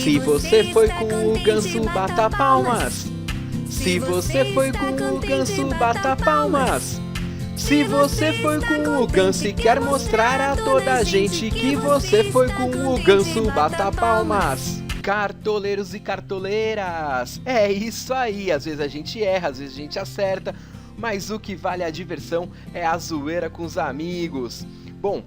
Se você foi com o ganso, bata palmas. Se você foi com o ganso, bata palmas. Se você foi com o ganso e quer mostrar a toda a gente que você foi com o ganso, bata palmas. Cartoleiros e cartoleiras, é isso aí, às vezes a gente erra, às vezes a gente acerta, mas o que vale a diversão é a zoeira com os amigos. Bom,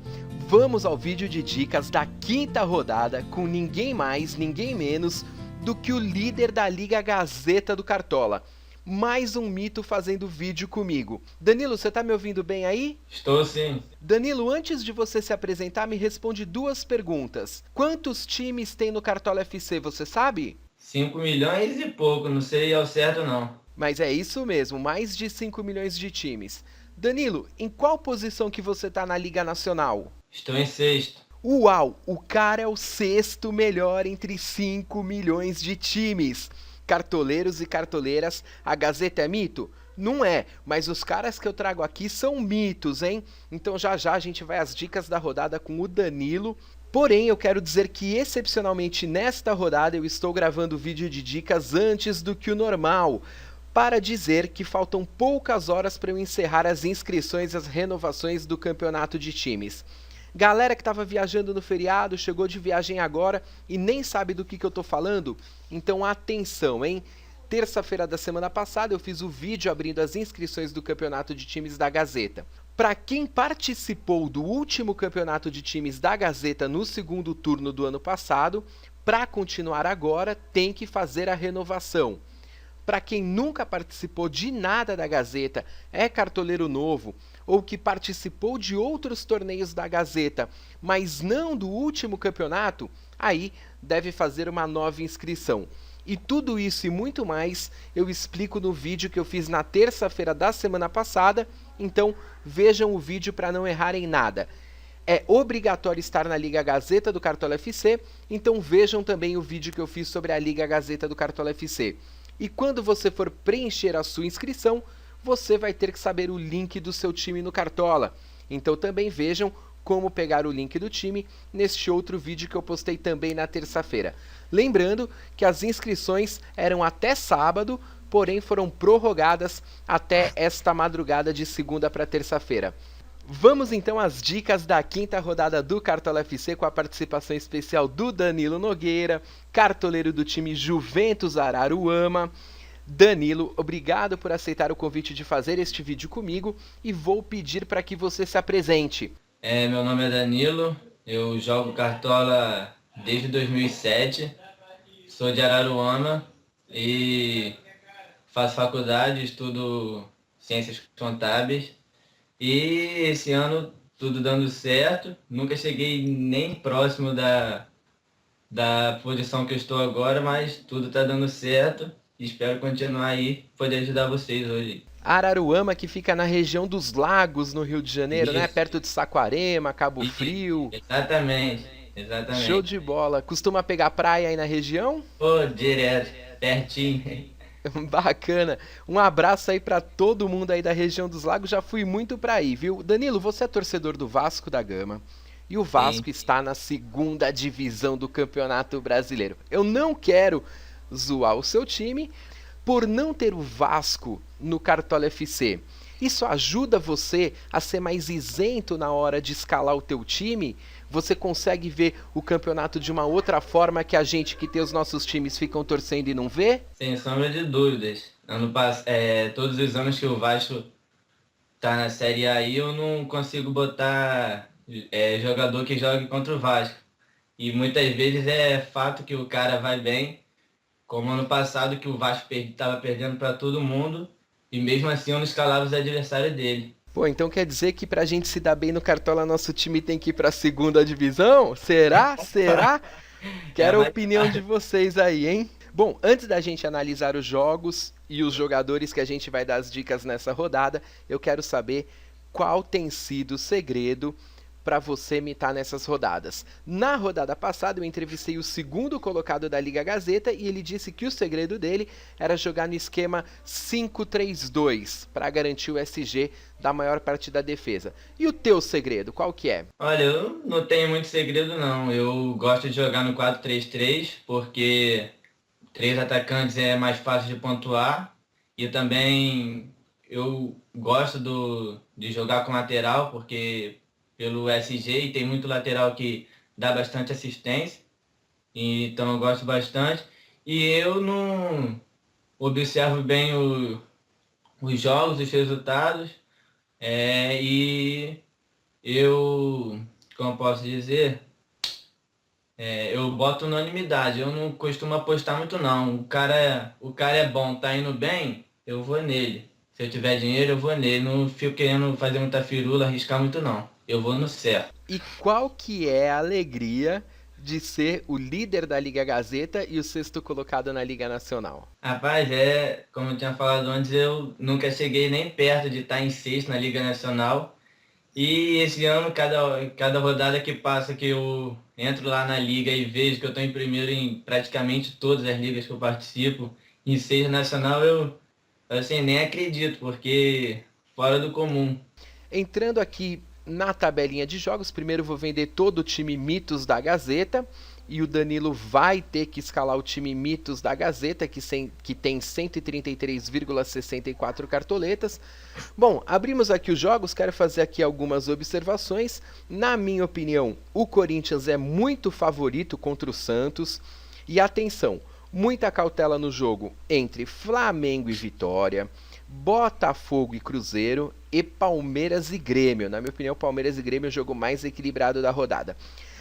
vamos ao vídeo de dicas da quinta rodada com ninguém mais, ninguém menos do que o líder da Liga Gazeta do Cartola. Mais um mito fazendo vídeo comigo. Danilo, você tá me ouvindo bem aí? Estou sim. Danilo, antes de você se apresentar, me responde duas perguntas. Quantos times tem no Cartola FC, você sabe? 5 milhões e pouco, não sei ao certo não. Mas é isso mesmo, mais de 5 milhões de times. Danilo, em qual posição que você tá na Liga Nacional? Estou em sexto. Uau, o cara é o sexto melhor entre 5 milhões de times. Cartoleiros e cartoleiras, a Gazeta é mito? Não é, mas os caras que eu trago aqui são mitos, hein? Então já já a gente vai às dicas da rodada com o Danilo. Porém, eu quero dizer que excepcionalmente nesta rodada eu estou gravando vídeo de dicas antes do que o normal, para dizer que faltam poucas horas para eu encerrar as inscrições e as renovações do campeonato de times. Galera que estava viajando no feriado, chegou de viagem agora e nem sabe do que eu tô falando? Então atenção, hein? Terça-feira da semana passada eu fiz o vídeo abrindo as inscrições do campeonato de times da Gazeta. Para quem participou do último campeonato de times da Gazeta no segundo turno do ano passado, para continuar agora tem que fazer a renovação. Para quem nunca participou de nada da Gazeta, é cartoleiro novo, ou que participou de outros torneios da Gazeta, mas não do último campeonato, aí deve fazer uma nova inscrição. E tudo isso e muito mais eu explico no vídeo que eu fiz na terça-feira da semana passada, então vejam o vídeo para não errarem nada. É obrigatório estar na Liga Gazeta do Cartola FC, então vejam também o vídeo que eu fiz sobre a Liga Gazeta do Cartola FC. E quando você for preencher a sua inscrição, você vai ter que saber o link do seu time no Cartola. Então também vejam como pegar o link do time neste outro vídeo que eu postei também na terça-feira. Lembrando que as inscrições eram até sábado, porém foram prorrogadas até esta madrugada de segunda para terça-feira. Vamos então às dicas da quinta rodada do Cartola FC com a participação especial do Danilo Nogueira, cartoleiro do time Juventus Araruama. Danilo, obrigado por aceitar o convite de fazer este vídeo comigo e vou pedir para que você se apresente. Meu nome é Danilo, eu jogo Cartola desde 2007, sou de Araruama e faço faculdade, estudo Ciências Contábeis e esse ano tudo dando certo, nunca cheguei nem próximo da posição que eu estou agora, mas tudo está dando certo. Espero continuar aí, poder ajudar vocês hoje. Araruama, que fica na região dos Lagos, no Rio de Janeiro, Isso. né? Perto de Saquarema, Cabo Frio. Exatamente. Show de bola. Costuma pegar praia aí na região? Pô, direto, pertinho. Bacana. Um abraço aí pra todo mundo aí da região dos Lagos. Já fui muito pra aí, viu? Danilo, você é torcedor do Vasco da Gama. E o Vasco está na segunda divisão do Campeonato Brasileiro. Eu não quero zoar o seu time por não ter o Vasco no Cartola FC. Isso ajuda você a ser mais isento na hora de escalar o teu time? Você consegue ver o campeonato de uma outra forma que a gente que tem os nossos times ficam torcendo e não vê? Sem sombra de dúvidas. Todos os anos que o Vasco tá na Série A aí, eu não consigo botar jogador que jogue contra o Vasco. E muitas vezes é fato que o cara vai bem, como ano passado que o Vasco estava perdendo para todo mundo, e mesmo assim eu não escalava os adversários dele. Pô, então quer dizer que pra gente se dar bem no Cartola, nosso time tem que ir pra segunda divisão? Será? Será? Quero a opinião de vocês aí, hein? Bom, antes da gente analisar os jogos e os jogadores que a gente vai dar as dicas nessa rodada, eu quero saber qual tem sido o segredo para você imitar nessas rodadas. Na rodada passada eu entrevistei o segundo colocado da Liga Gazeta e ele disse que o segredo dele era jogar no esquema 5-3-2 para garantir o SG da maior parte da defesa. E o teu segredo, qual que é? Olha, eu não tenho muito segredo não. Eu gosto de jogar no 4-3-3 porque 3 atacantes é mais fácil de pontuar e também eu gosto de jogar com lateral porque pelo SG e tem muito lateral que dá bastante assistência, então eu gosto bastante. E eu não observo bem os jogos, os resultados, e eu, como posso dizer, eu boto unanimidade, eu não costumo apostar muito não. O cara é bom, tá indo bem, eu vou nele. Se eu tiver dinheiro, eu vou nele. Não fico querendo fazer muita firula, arriscar muito não. Eu vou no certo. E qual que é a alegria de ser o líder da Liga Gazeta e o sexto colocado na Liga Nacional? Rapaz, como eu tinha falado antes, eu nunca cheguei nem perto de estar em sexto na Liga Nacional. E esse ano, cada rodada que passa que eu entro lá na liga e vejo que eu estou em primeiro em praticamente todas as ligas que eu participo, em sexto nacional, eu assim, nem acredito, porque fora do comum. Entrando aqui na tabelinha de jogos, primeiro vou vender todo o time mitos da Gazeta e o Danilo vai ter que escalar o time mitos da Gazeta, que tem 133,64 cartoletas. Bom, abrimos aqui os jogos, quero fazer aqui algumas observações. Na minha opinião, o Corinthians é muito favorito contra o Santos. E atenção, muita cautela no jogo entre Flamengo e Vitória, Botafogo e Cruzeiro e Palmeiras e Grêmio. Na minha opinião, Palmeiras e Grêmio é o jogo mais equilibrado da rodada.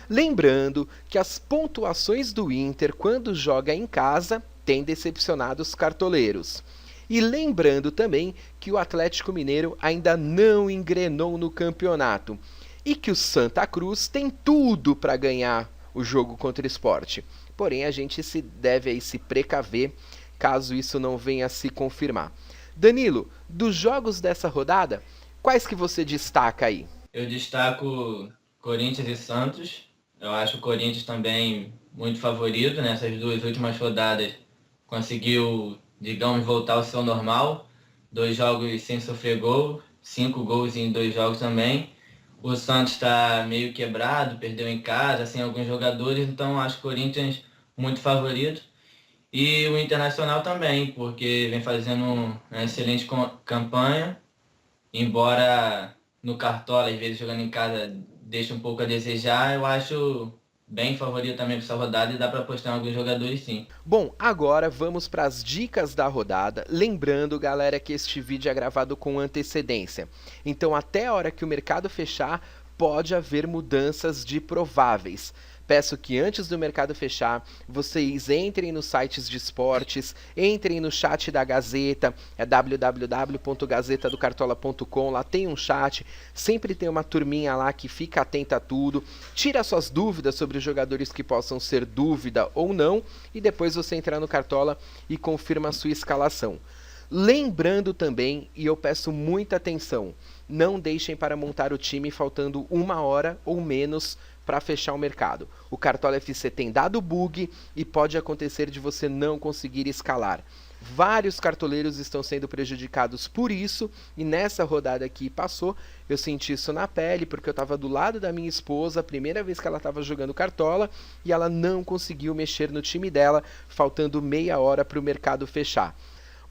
Lembrando que as pontuações do Inter, quando joga em casa, têm decepcionado os cartoleiros. E lembrando também que o Atlético Mineiro ainda não engrenou no campeonato e que o Santa Cruz tem tudo para ganhar o jogo contra o Sport. Porém, a gente deve aí se precaver caso isso não venha a se confirmar. Danilo, dos jogos dessa rodada, quais que você destaca aí? Eu destaco Corinthians e Santos. Eu acho o Corinthians também muito favorito nessas duas últimas rodadas. Conseguiu, digamos, voltar ao seu normal. 2 jogos sem sofrer gol, 5 gols em 2 jogos também. O Santos está meio quebrado, perdeu em casa, sem alguns jogadores, então acho o Corinthians muito favorito. E o Internacional também, porque vem fazendo uma excelente campanha, embora no Cartola, às vezes jogando em casa, deixa um pouco a desejar, eu acho bem favorito também para essa rodada e dá para apostar em alguns jogadores sim. Bom, agora vamos para as dicas da rodada. Lembrando, galera, que este vídeo é gravado com antecedência. Então, até a hora que o mercado fechar, pode haver mudanças de prováveis. Peço que antes do mercado fechar, vocês entrem nos sites de esportes, entrem no chat da Gazeta, é www.gazetadocartola.com, lá tem um chat, sempre tem uma turminha lá que fica atenta a tudo, tira suas dúvidas sobre os jogadores que possam ser dúvida ou não, e depois você entra no Cartola e confirma a sua escalação. Lembrando também, e eu peço muita atenção, não deixem para montar o time faltando 1 hora ou menos para fechar o mercado. O Cartola FC tem dado bug e pode acontecer de você não conseguir escalar. Vários cartoleiros estão sendo prejudicados por isso, e nessa rodada que passou, eu senti isso na pele, porque eu estava do lado da minha esposa, a primeira vez que ela estava jogando Cartola, e ela não conseguiu mexer no time dela, faltando meia hora para o mercado fechar.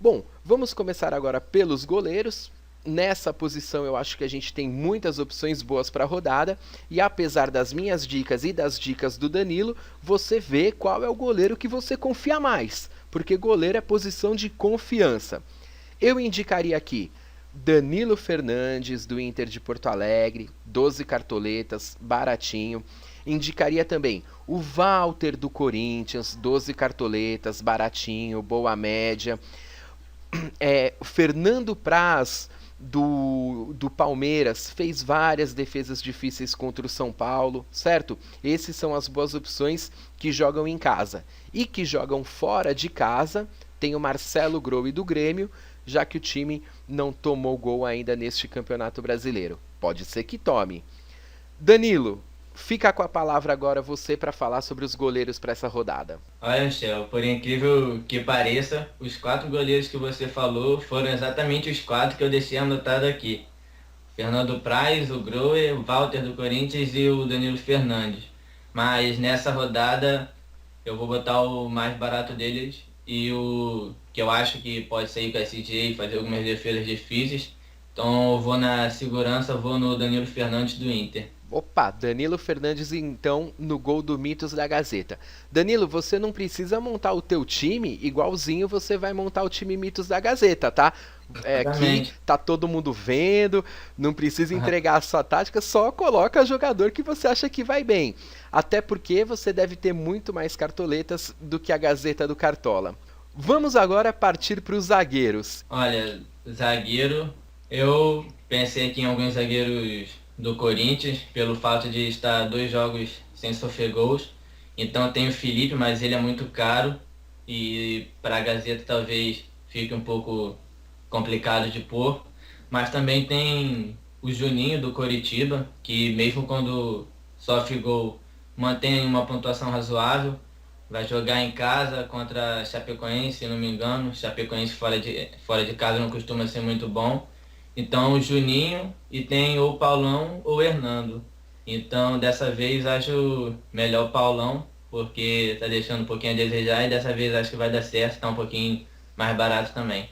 Bom, vamos começar agora pelos goleiros. Nessa posição eu acho que a gente tem muitas opções boas para a rodada, e apesar das minhas dicas e das dicas do Danilo, você vê qual é o goleiro que você confia mais, porque goleiro é posição de confiança. Eu indicaria aqui Danilo Fernandes, do Inter de Porto Alegre, 12 cartoletas, baratinho. Indicaria também o Walter do Corinthians, 12 cartoletas, baratinho, boa média. O Fernando Praz, do Palmeiras, fez várias defesas difíceis contra o São Paulo, certo? Esses são as boas opções que jogam em casa. E que jogam fora de casa, tem o Marcelo Groi do Grêmio, já que o time não tomou gol ainda neste Campeonato Brasileiro. Pode ser que tome. Danilo, fica com a palavra agora você para falar sobre os goleiros para essa rodada. Olha, Michel, por incrível que pareça, os 4 goleiros que você falou foram exatamente os 4 que eu deixei anotado aqui. Fernando Praz, o Grohe, o Walter do Corinthians e o Danilo Fernandes. Mas nessa rodada eu vou botar o mais barato deles e o que eu acho que pode sair com a SG e fazer algumas defesas difíceis. Então eu vou na segurança, vou no Danilo Fernandes do Inter. Opa, Danilo Fernandes então no gol do Mitos da Gazeta. Danilo, você não precisa montar o teu time igualzinho você vai montar o time Mitos da Gazeta, tá? Aqui tá todo mundo vendo, não precisa entregar a sua tática, só coloca jogador que você acha que vai bem. Até porque você deve ter muito mais cartoletas do que a Gazeta do Cartola. Vamos agora partir para os zagueiros. Olha, zagueiro, eu pensei aqui em alguns zagueiros do Corinthians, pelo fato de estar 2 jogos sem sofrer gols. Então tem o Felipe, mas ele é muito caro e para a Gazeta talvez fique um pouco complicado de pôr. Mas também tem o Juninho do Coritiba, que mesmo quando sofre gol, mantém uma pontuação razoável. Vai jogar em casa contra a Chapecoense, se não me engano. Chapecoense fora de casa não costuma ser muito bom. Então o Juninho e tem ou Paulão ou Hernando. Então dessa vez acho melhor o Paulão, porque tá deixando um pouquinho a desejar e dessa vez acho que vai dar certo, tá um pouquinho mais barato também.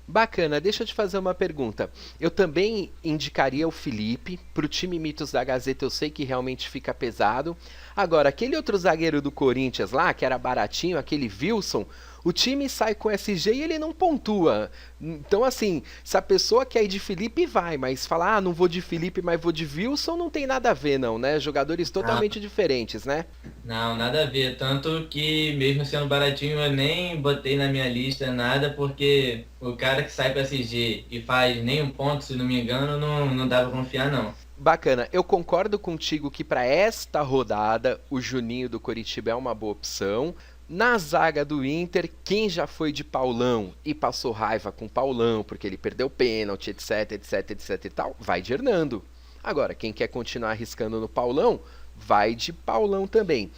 Bacana, deixa eu te fazer uma pergunta. Eu também indicaria o Felipe. Pro time Mitos da Gazeta eu sei que realmente fica pesado. Agora, aquele outro zagueiro do Corinthians lá, que era baratinho, aquele Wilson, o time sai com SG e ele não pontua. Então, assim, se a pessoa quer ir de Felipe, vai, mas falar, não vou de Felipe, mas vou de Wilson, não tem nada a ver, não, né? Jogadores Ah, totalmente diferentes, né? não, nada a ver. Tanto que mesmo sendo baratinho eu nem botei na minha lista nada, porque o cara que sai com SG e faz nem um ponto, se não me engano, não dá pra confiar não. Bacana, eu concordo contigo que para esta rodada o Juninho do Coritiba é uma boa opção. Na zaga do Inter, quem já foi de Paulão e passou raiva com Paulão porque ele perdeu pênalti, etc, etc, etc e tal, vai de Hernando. Agora, quem quer continuar arriscando no Paulão, vai de Paulão também.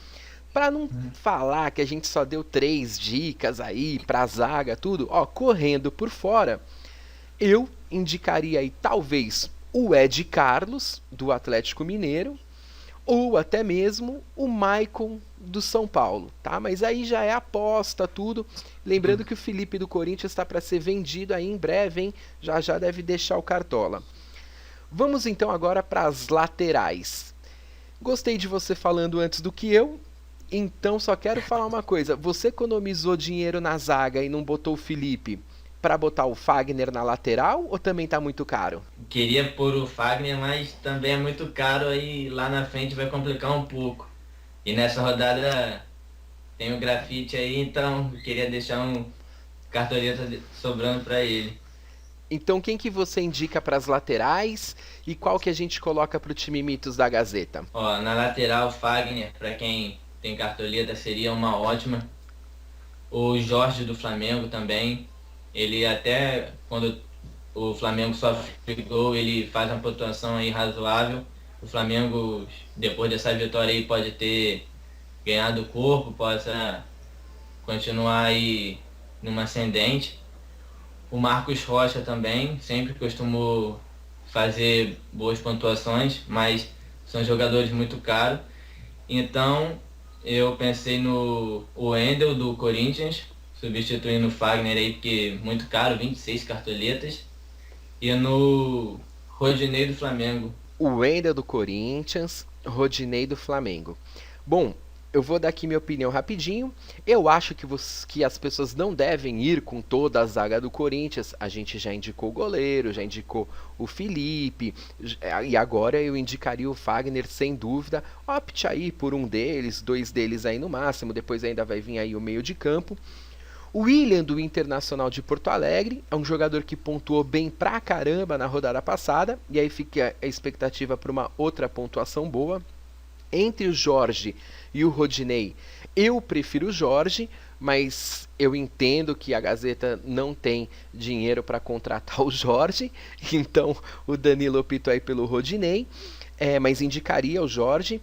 Para não falar que a gente só deu 3 dicas aí pra zaga, tudo, ó, correndo por fora, eu indicaria aí talvez o Ed Carlos, do Atlético Mineiro, ou até mesmo o Maicon do São Paulo, tá? Mas aí já é aposta, tudo. Lembrando que o Felipe do Corinthians está para ser vendido aí em breve, hein? Já já deve deixar o Cartola. Vamos então agora para as laterais. Gostei de você falando antes do que eu, então só quero falar uma coisa. Você economizou dinheiro na zaga e não botou o Felipe para botar o Fagner na lateral ou também tá muito caro? Queria pôr o Fagner, mas também é muito caro, aí lá na frente vai complicar um pouco. E nessa rodada tem o grafite aí, então eu queria deixar um cartoleta sobrando para ele. Então quem que você indica para as laterais e qual que a gente coloca para o time Mitos da Gazeta? Ó, na lateral, Fagner, para quem tem cartoleta, seria uma ótima. O Jorge do Flamengo também. Ele até quando o Flamengo sofre gol, ele faz uma pontuação aí razoável. O Flamengo, depois dessa vitória aí, pode ter ganhado o corpo, possa continuar aí numa ascendente. O Marcos Rocha também, sempre costumou fazer boas pontuações, mas são jogadores muito caros. Então eu pensei no Wendel do Corinthians, substituindo o Fagner aí, porque muito caro, 26 cartoletas. E no Rodinei do Flamengo. O Wendel do Corinthians, Rodinei do Flamengo. Bom, eu vou dar aqui minha opinião rapidinho. Eu acho que as pessoas não devem ir com toda a zaga do Corinthians. A gente já indicou o goleiro, já indicou o Felipe, e agora eu indicaria o Fagner sem dúvida. Opte aí por um deles, 2 deles aí no máximo, depois ainda vai vir aí o meio de campo. O William, do Internacional de Porto Alegre, é um jogador que pontuou bem pra caramba na rodada passada, e aí fica a expectativa para uma outra pontuação boa. Entre o Jorge e o Rodinei, eu prefiro o Jorge, mas eu entendo que a Gazeta não tem dinheiro para contratar o Jorge, então o Danilo optou aí pelo Rodinei, mas indicaria o Jorge.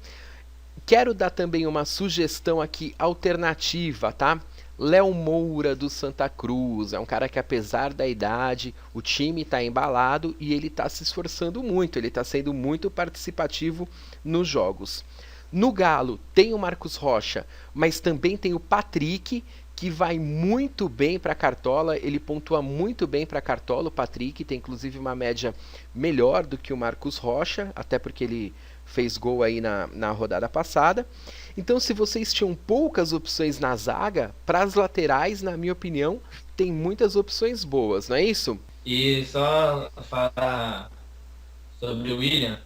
Quero dar também uma sugestão aqui alternativa, tá? Léo Moura do Santa Cruz, é um cara que apesar da idade, o time está embalado e ele está se esforçando muito, ele está sendo muito participativo nos jogos. No Galo tem o Marcos Rocha, mas também tem o Patrick, que vai muito bem para a Cartola, ele pontua muito bem para a Cartola, o Patrick tem inclusive uma média melhor do que o Marcos Rocha, até porque ele fez gol aí na rodada passada. Então, se vocês tinham poucas opções na zaga, para as laterais, na minha opinião, tem muitas opções boas, não é isso? E só falar sobre o William,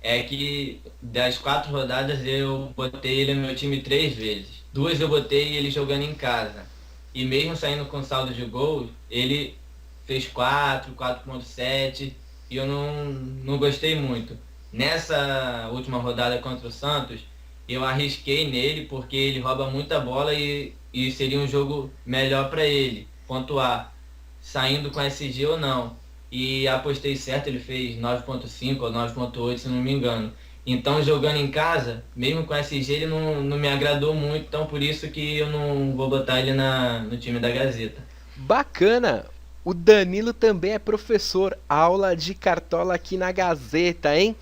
é que das 4 rodadas eu botei ele no meu time 3 vezes. 2 eu botei ele jogando em casa. E mesmo saindo com saldo de gols, ele fez 4,7 e eu não gostei muito. Nessa última rodada contra o Santos, eu arrisquei nele porque ele rouba muita bola e seria um jogo melhor para ele pontuar, saindo com SG ou não. E apostei certo, ele fez 9,5 ou 9,8 se não me engano. Então jogando em casa, mesmo com SG, ele não me agradou muito, então por isso que eu não vou botar ele no time da Gazeta. Bacana! O Danilo também é professor, aula de Cartola aqui na Gazeta, hein?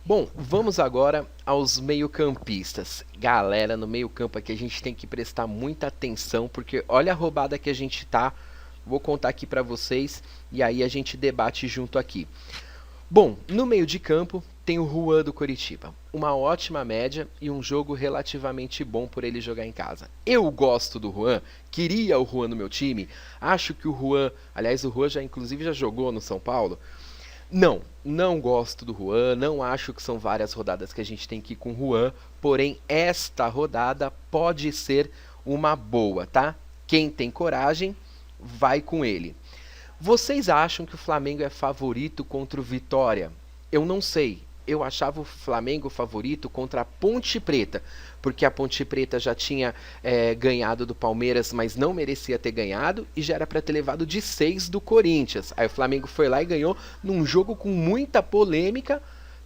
Bom, vamos agora aos meio-campistas. Galera, no meio-campo aqui a gente tem que prestar muita atenção, porque olha a roubada que a gente tá. Vou contar aqui pra vocês e aí a gente debate junto aqui. Bom, no meio de campo tem o Juan do Coritiba. Uma ótima média e um jogo relativamente bom por ele jogar em casa. Eu gosto do Juan, queria o Juan no meu time. Acho que o Juan, aliás, o Juan já inclusive já jogou no São Paulo. Não gosto do Juan, não acho que são várias rodadas que a gente tem que ir com o Juan, porém esta rodada pode ser uma boa, tá? Quem tem coragem, vai com ele. Vocês acham que o Flamengo é favorito contra o Vitória? Eu não sei. Eu achava o Flamengo favorito contra a Ponte Preta, porque a Ponte Preta já tinha ganhado do Palmeiras, mas não merecia ter ganhado, e já era para ter levado de 6 do Corinthians. Aí o Flamengo foi lá e ganhou num jogo com muita polêmica,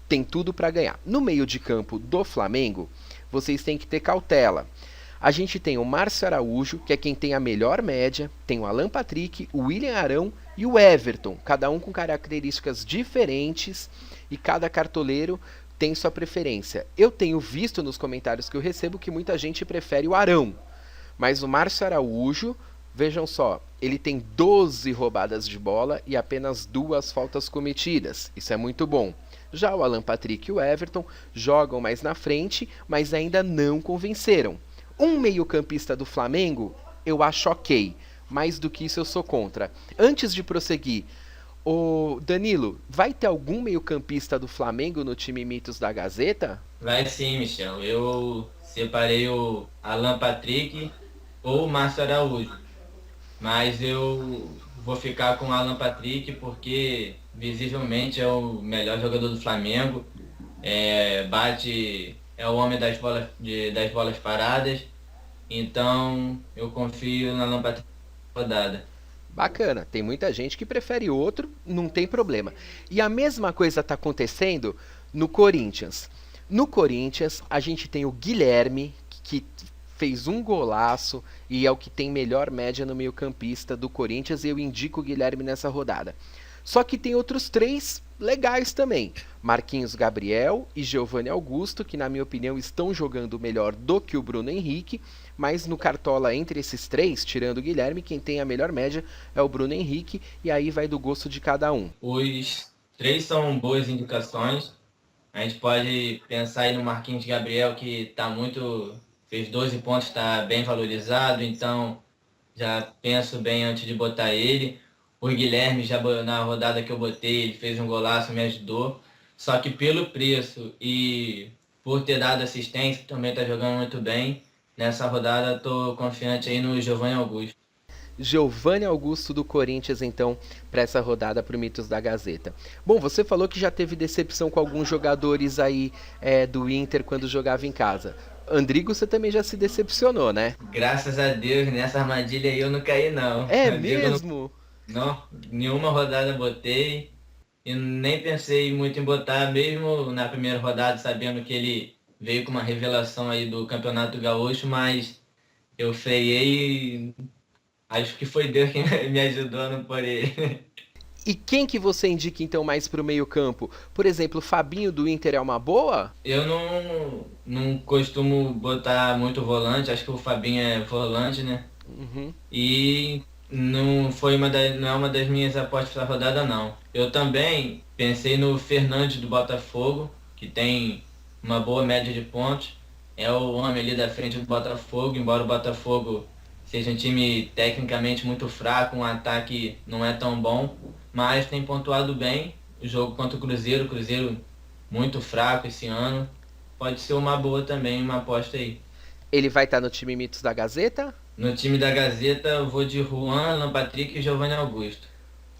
tem tudo para ganhar. No meio de campo do Flamengo, vocês têm que ter cautela. A gente tem o Márcio Araújo, que é quem tem a melhor média, tem o Alan Patrick, o William Arão e o Everton, cada um com características diferentes e cada cartoleiro tem sua preferência. Eu tenho visto nos comentários que eu recebo que muita gente prefere o Arão, mas o Márcio Araújo, vejam só, ele tem 12 roubadas de bola e apenas 2 faltas cometidas, isso é muito bom. Já o Alan Patrick e o Everton jogam mais na frente, mas ainda não convenceram. Um meio-campista do Flamengo, eu acho ok. Mais do que isso, eu sou contra. Antes de prosseguir, o Danilo, vai ter algum meio-campista do Flamengo no time Mitos da Gazeta? Vai sim, Michel. Eu separei o Alan Patrick ou o Márcio Araújo. Mas eu vou ficar com o Alan Patrick porque visivelmente é o melhor jogador do Flamengo. É o homem das bolas paradas. Então eu confio na Alan Patrick na rodada. Bacana, tem muita gente que prefere outro, não tem problema. E a mesma coisa está acontecendo no Corinthians. No Corinthians, a gente tem o Guilherme, que fez um golaço e é o que tem melhor média no meio-campista do Corinthians, e eu indico o Guilherme nessa rodada. Só que tem outros 3 legais também. Marquinhos Gabriel e Giovanni Augusto, que na minha opinião estão jogando melhor do que o Bruno Henrique, mas no Cartola entre esses 3, tirando o Guilherme, quem tem a melhor média é o Bruno Henrique, e aí vai do gosto de cada um. Os 3 são boas indicações. A gente pode pensar aí no Marquinhos Gabriel, que fez 12 pontos, está bem valorizado, então já penso bem antes de botar ele. O Guilherme, já na rodada que eu botei, ele fez um golaço, me ajudou. Só que pelo preço e por ter dado assistência, também está jogando muito bem. Nessa rodada estou confiante aí no Giovanni Augusto. Giovanni Augusto do Corinthians, então, para essa rodada pro Mitos da Gazeta. Bom, você falou que já teve decepção com alguns jogadores aí do Inter quando jogava em casa. Andrigo, você também já se decepcionou, né? Graças a Deus, nessa armadilha aí eu não caí não. É Eu digo, eu mesmo? não, nenhuma rodada botei e nem pensei muito em botar, mesmo na primeira rodada, sabendo que ele veio com uma revelação aí do Campeonato Gaúcho, mas eu freiei e acho que foi Deus quem me ajudou a não pôr ele. E quem que você indica então mais pro meio-campo? Por exemplo, o Fabinho do Inter é uma boa? Eu não costumo botar muito volante, acho que o Fabinho é volante, né? Uhum. E não é uma das minhas apostas da rodada, não. Eu também pensei no Fernandes do Botafogo, que tem uma boa média de pontos. É o homem ali da frente do Botafogo, embora o Botafogo seja um time tecnicamente muito fraco, um ataque não é tão bom, mas tem pontuado bem. O jogo contra o Cruzeiro muito fraco esse ano. Pode ser uma boa também, uma aposta aí. Ele vai estar no time Mitos da Gazeta? No time da Gazeta, eu vou de Juan, Alan Patrick e Giovanni Augusto.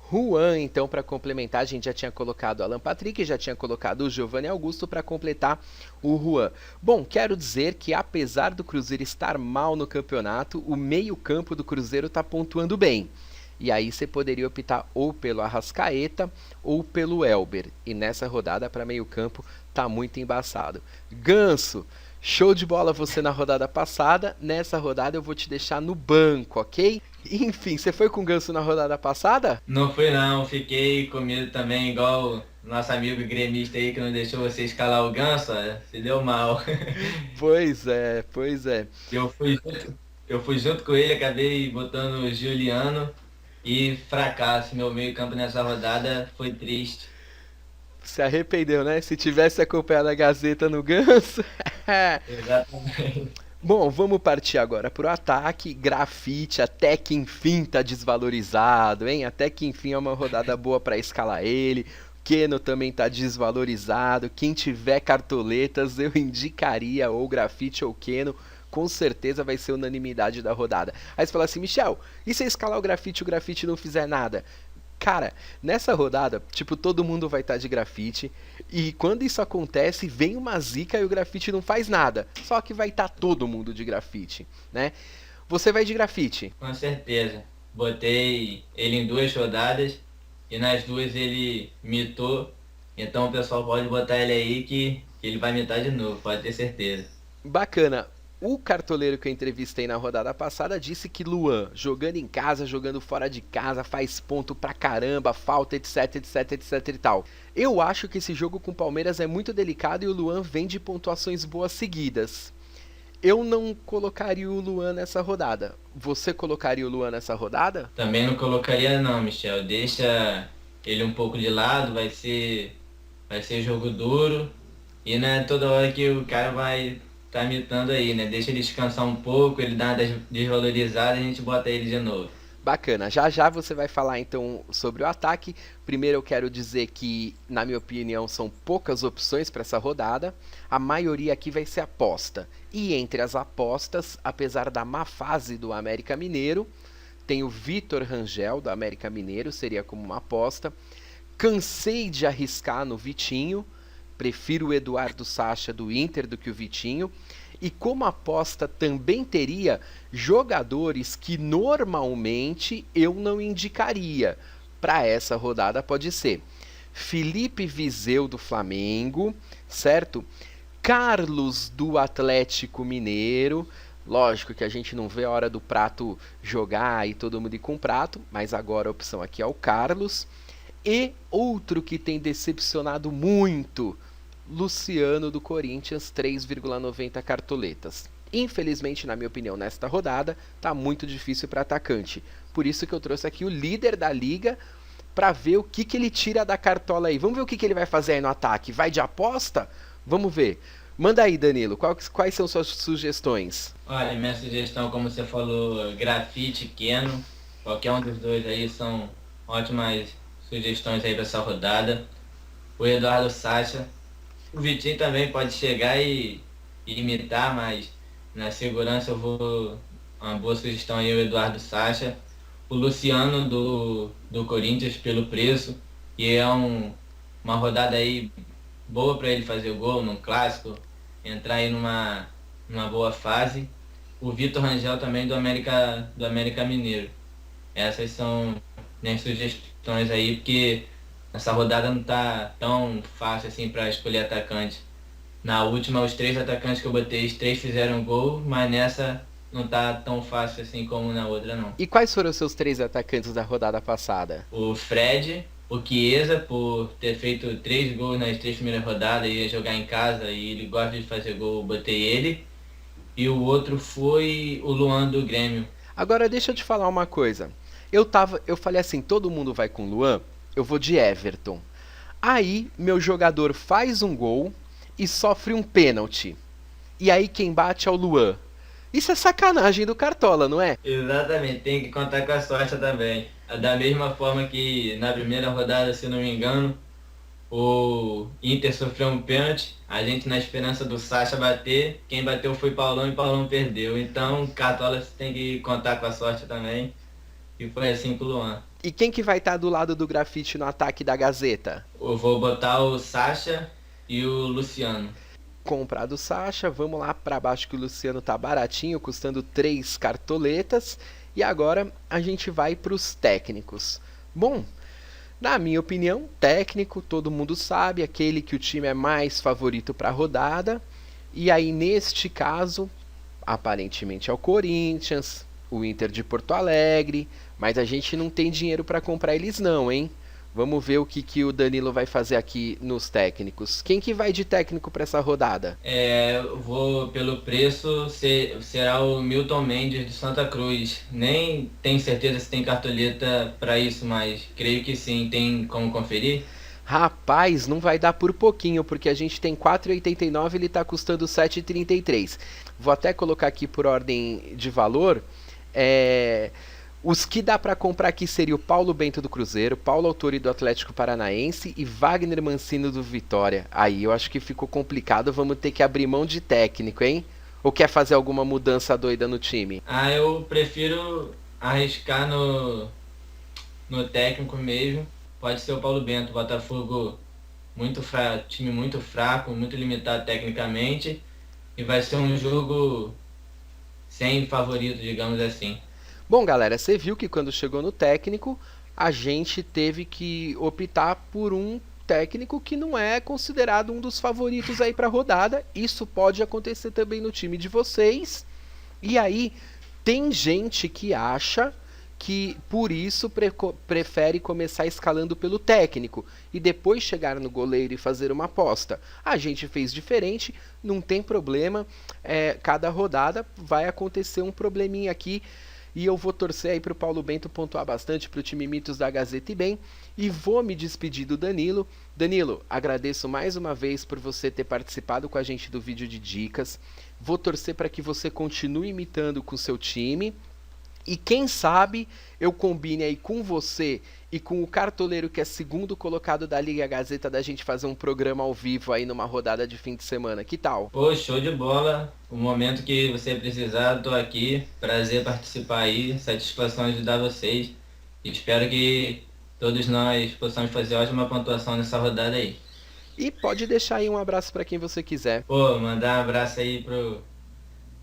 Juan, então, para complementar, a gente já tinha colocado o Alan Patrick, já tinha colocado o Giovanni Augusto para completar o Juan. Bom, quero dizer que apesar do Cruzeiro estar mal no campeonato, o meio-campo do Cruzeiro está pontuando bem. E aí você poderia optar ou pelo Arrascaeta ou pelo Elber. E nessa rodada, para meio-campo, tá muito embaçado. Ganso, show de bola você na rodada passada. Nessa rodada eu vou te deixar no banco, ok? Enfim, você foi com o Ganso na rodada passada? Não fui não, fiquei com medo também, igual o nosso amigo gremista aí que não deixou você escalar o Ganso, ó, se deu mal. Pois é, pois é. Eu fui junto, eu fui junto com ele, acabei botando o Juliano e fracasso. Meu meio-campo nessa rodada foi triste. Se arrependeu, né? Se tivesse acompanhado a Gazeta no Ganso. Exatamente. Bom, vamos partir agora pro ataque. Grafite até que enfim tá desvalorizado, hein? Até que enfim é uma rodada boa para escalar ele. Keno também tá desvalorizado. Quem tiver cartoletas, eu indicaria ou Grafite ou Keno. Com certeza vai ser unanimidade da rodada. Aí você fala assim, Michel, e se eu escalar o Grafite não fizer nada? Cara, nessa rodada, tipo, todo mundo vai estar de grafite. E quando isso acontece, vem uma zica e o grafite não faz nada. Só que vai estar todo mundo de grafite, né? Você vai de grafite. Com certeza. Botei ele em duas rodadas e nas duas ele mitou. Então o pessoal pode botar ele aí que ele vai mitar de novo, pode ter certeza. Bacana. O cartoleiro que eu entrevistei na rodada passada disse que Luan, jogando em casa, jogando fora de casa, faz ponto pra caramba, falta, etc, etc, etc e tal. Eu acho que esse jogo com o Palmeiras é muito delicado e o Luan vem de pontuações boas seguidas. Eu não colocaria o Luan nessa rodada. Você colocaria o Luan nessa rodada? Também não colocaria não, Michel. Deixa ele um pouco de lado, vai ser jogo duro. E não é toda hora que o cara vai tá mitando aí, né? Deixa ele descansar um pouco, ele dá uma desvalorizada e a gente bota ele de novo. Bacana. Já já você vai falar então sobre o ataque. Primeiro eu quero dizer que, na minha opinião, são poucas opções para essa rodada. A maioria aqui vai ser aposta. E entre as apostas, apesar da má fase do América Mineiro, tem o Vitor Rangel do América Mineiro, seria como uma aposta. Cansei de arriscar no Vitinho. Prefiro o Eduardo Sacha do Inter do que o Vitinho. E como aposta também teria jogadores que normalmente eu não indicaria. Para essa rodada pode ser Felipe Viseu do Flamengo, certo? Carlos do Atlético Mineiro. Lógico que a gente não vê a hora do Prato jogar e todo mundo ir com o Prato, mas agora a opção aqui é o Carlos. E outro que tem decepcionado muito, Luciano do Corinthians, 3,90 cartoletas. Infelizmente, na minha opinião, nesta rodada, tá muito difícil para atacante. Por isso que eu trouxe aqui o líder da liga para ver o que ele tira da cartola aí. Vamos ver o que ele vai fazer aí no ataque. Vai de aposta? Vamos ver. Manda aí, Danilo. Quais são suas sugestões? Olha, minha sugestão, como você falou, grafite, Keno, qualquer um dos dois aí são ótimas sugestões aí para essa rodada. O Eduardo Sacha. O Vitinho também pode chegar e imitar, mas na segurança eu vou. Uma boa sugestão aí, o Eduardo Sacha. o Luciano do Corinthians pelo preço, e é uma rodada aí boa para ele fazer gol num clássico, entrar aí numa boa fase. O Vitor Rangel também do América Mineiro. Essas são minhas sugestões aí, porque essa rodada não tá tão fácil assim para escolher atacante. Na última, os 3 atacantes que eu botei, os 3 fizeram gol, mas nessa não tá tão fácil assim como na outra, não. E quais foram os seus 3 atacantes da rodada passada? O Fred, o Chiesa, por ter feito 3 gols nas 3 primeiras rodadas, ia jogar em casa e ele gosta de fazer gol, eu botei ele. E o outro foi o Luan do Grêmio. Agora deixa eu te falar uma coisa. Eu falei assim, todo mundo vai com Luan, eu vou de Everton. Aí, meu jogador faz um gol e sofre um pênalti. E aí quem bate é o Luan. Isso é sacanagem do Cartola, não é? Exatamente, tem que contar com a sorte também. Da mesma forma que na primeira rodada, se não me engano, o Inter sofreu um pênalti, a gente na esperança do Sacha bater, quem bateu foi Paulão e Paulão perdeu. Então, Cartola tem que contar com a sorte também. E foi assim com o Luan. E quem que vai estar do lado do grafite no ataque da Gazeta? Eu vou botar o Sacha e o Luciano. Comprado o Sacha, vamos lá para baixo que o Luciano tá baratinho, custando 3 cartoletas. E agora a gente vai para os técnicos. Bom, na minha opinião, técnico, todo mundo sabe, aquele que o time é mais favorito para a rodada. E aí, neste caso, aparentemente é o Corinthians, o Inter de Porto Alegre, mas a gente não tem dinheiro para comprar eles não, hein? Vamos ver o que o Danilo vai fazer aqui nos técnicos. Quem que vai de técnico para essa rodada? Eu vou pelo preço, será o Milton Mendes de Santa Cruz. Nem tenho certeza se tem cartoleta para isso, mas creio que sim. Tem como conferir? Rapaz, não vai dar por pouquinho, porque a gente tem 4,89 e ele está custando 7,33. Vou até colocar aqui por ordem de valor. Os que dá para comprar aqui seria o Paulo Bento do Cruzeiro, Paulo Autori do Atlético Paranaense e Wagner Mancino do Vitória. Aí eu acho que ficou complicado, vamos ter que abrir mão de técnico, hein? Ou quer fazer alguma mudança doida no time? Eu prefiro arriscar no técnico mesmo. Pode ser o Paulo Bento. Botafogo muito fraco, time muito fraco, muito limitado tecnicamente. E vai ser um jogo sem favorito, digamos assim. Bom, galera, você viu que quando chegou no técnico, a gente teve que optar por um técnico que não é considerado um dos favoritos aí para a rodada. Isso pode acontecer também no time de vocês. E aí, tem gente que acha que por isso prefere começar escalando pelo técnico e depois chegar no goleiro e fazer uma aposta. A gente fez diferente, não tem problema. Cada rodada vai acontecer um probleminha aqui. E eu vou torcer aí pro Paulo Bento pontuar bastante pro time Mitos da Gazeta e bem. E vou me despedir do Danilo. Danilo, agradeço mais uma vez por você ter participado com a gente do vídeo de dicas. Vou torcer para que você continue imitando com o seu time. E quem sabe eu combine aí com você e com o cartoleiro que é segundo colocado da Liga Gazeta da gente fazer um programa ao vivo aí numa rodada de fim de semana. Que tal? Pô, show de bola. O momento que você precisar, tô aqui. Prazer participar aí. Satisfação ajudar vocês. E espero que todos nós possamos fazer ótima pontuação nessa rodada aí. E pode deixar aí um abraço para quem você quiser. Pô, mandar um abraço aí pros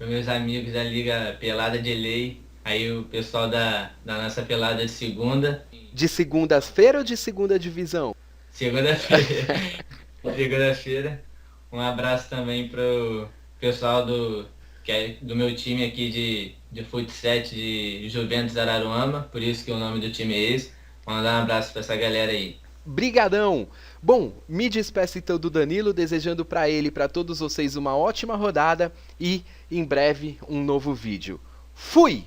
meus amigos da Liga Pelada de Lei. Aí o pessoal da nossa pelada de segunda. De segunda-feira ou de segunda divisão? Segunda-feira. Segunda-feira. Um abraço também pro pessoal que é do meu time aqui de futsal de Juventus Araruama. Por isso que o nome do time é esse. Mandar um abraço pra essa galera aí. Brigadão! Bom, me despeço então do Danilo, desejando para ele e para todos vocês uma ótima rodada e em breve um novo vídeo. Fui!